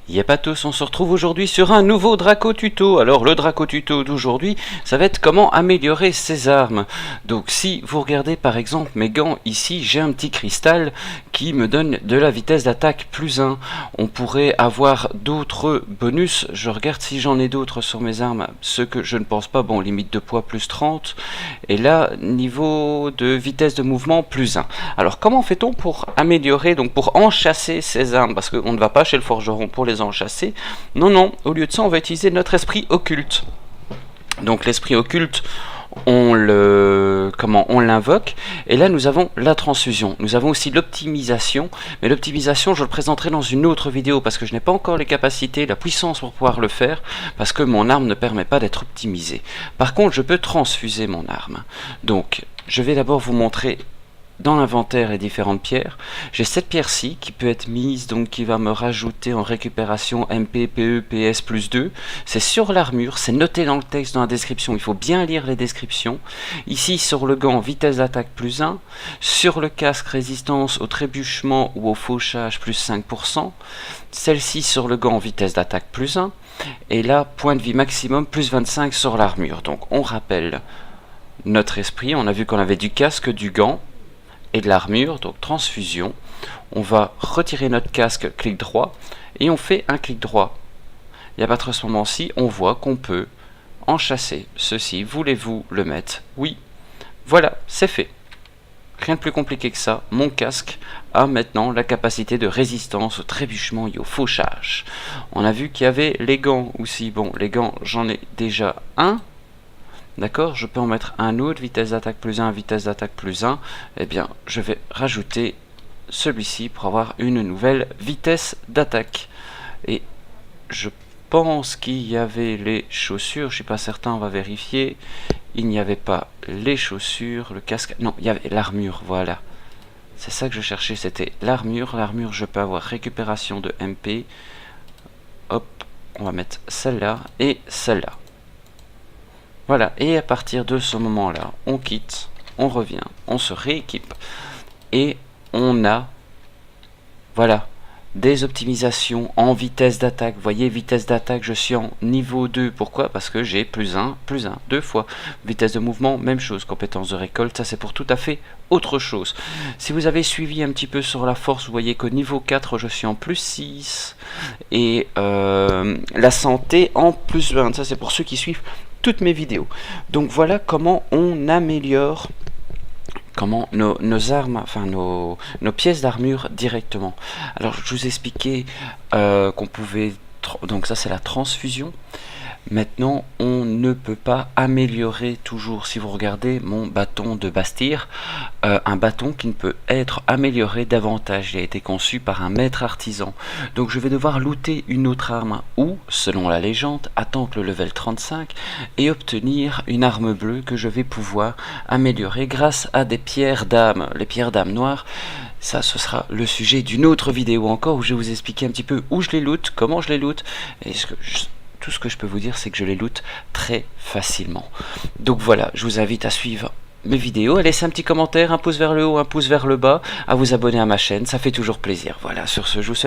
Yep à tous, on se retrouve aujourd'hui sur un nouveau Draco Tuto. Alors le Draco Tuto d'aujourd'hui, ça va être comment améliorer ses armes. Donc si vous regardez par exemple mes gants, ici j'ai un petit cristal qui me donne de la vitesse d'attaque plus 1. On pourrait avoir d'autres bonus, je regarde si j'en ai d'autres sur mes armes, ce que je ne pense pas, bon limite de poids plus 30. Et là, niveau de vitesse de mouvement plus 1. Alors comment fait-on pour améliorer, donc pour enchasser ces armes? Parce qu'on ne va pas chez le forgeron pour les enchasser. Non, au lieu de ça, on va utiliser notre esprit occulte. Donc l'esprit occulte, on l'invoque, et là nous avons la transfusion. Nous avons aussi l'optimisation, mais l'optimisation je le présenterai dans une autre vidéo parce que je n'ai pas encore les capacités, la puissance pour pouvoir le faire, parce que mon arme ne permet pas d'être optimisée. Par contre je peux transfuser mon arme. Donc je vais d'abord vous montrer dans l'inventaire les différentes pierres. J'ai cette pierre-ci qui peut être mise, donc qui va me rajouter en récupération MP, PE, PS plus 2. C'est sur l'armure, c'est noté dans le texte, dans la description. Il faut bien lire les descriptions. Ici sur le gant, vitesse d'attaque plus 1. Sur le casque, résistance au trébuchement ou au fauchage plus 5%. Celle-ci sur le gant, vitesse d'attaque plus 1. Et là, point de vie maximum plus 25 sur l'armure. Donc on rappelle notre esprit. On a vu qu'on avait du casque, du gant et de l'armure, donc transfusion. On va retirer notre casque, clic droit, et on fait un clic droit. Et à partir de ce moment-ci, on voit qu'on peut enchasser ceci. Voulez-vous le mettre? Oui. Voilà, c'est fait. Rien de plus compliqué que ça. Mon casque a maintenant la capacité de résistance au trébuchement et au fauchage. On a vu qu'il y avait les gants aussi. Bon, les gants, j'en ai déjà un. D'accord, je peux en mettre un autre, vitesse d'attaque plus 1, vitesse d'attaque plus 1. Eh bien, je vais rajouter celui-ci pour avoir une nouvelle vitesse d'attaque. Et je pense qu'il y avait les chaussures, je ne suis pas certain, on va vérifier. Il n'y avait pas les chaussures, le casque, non, il y avait l'armure, voilà. C'est ça que je cherchais, c'était l'armure. L'armure, je peux avoir récupération de MP. Hop, on va mettre celle-là et celle-là. Voilà, et à partir de ce moment-là, on quitte, on revient, on se rééquipe, et on a, voilà, des optimisations en vitesse d'attaque. Vous voyez, vitesse d'attaque, je suis en niveau 2. Pourquoi? Parce que j'ai plus 1, deux fois. Vitesse de mouvement, même chose. Compétence de récolte, ça c'est pour tout à fait autre chose. Si vous avez suivi un petit peu sur la force, vous voyez qu'au niveau 4, je suis en plus 6. Et la santé en plus 20. Ça c'est pour ceux qui suivent toutes mes vidéos. Donc voilà comment on améliore nos armes, enfin nos pièces d'armure directement. Alors je vous expliquais qu'on pouvait, donc ça c'est la transfusion. Maintenant on ne peut pas améliorer toujours. Si vous regardez mon bâton de Bastir, un bâton qui ne peut être amélioré davantage, il a été conçu par un maître artisan. Donc je vais devoir looter une autre arme ou, selon la légende, attendre le level 35 et obtenir une arme bleue que je vais pouvoir améliorer grâce à des pierres d'âme. Les pierres d'âme noires, ça ce sera le sujet d'une autre vidéo encore où je vais vous expliquer un petit peu où je les loot, comment je les loot, et tout ce que je peux vous dire, c'est que je les loot très facilement. Donc voilà, je vous invite à suivre mes vidéos, à laisser un petit commentaire, un pouce vers le haut, un pouce vers le bas, à vous abonner à ma chaîne, ça fait toujours plaisir. Voilà, sur ce, je vous souhaite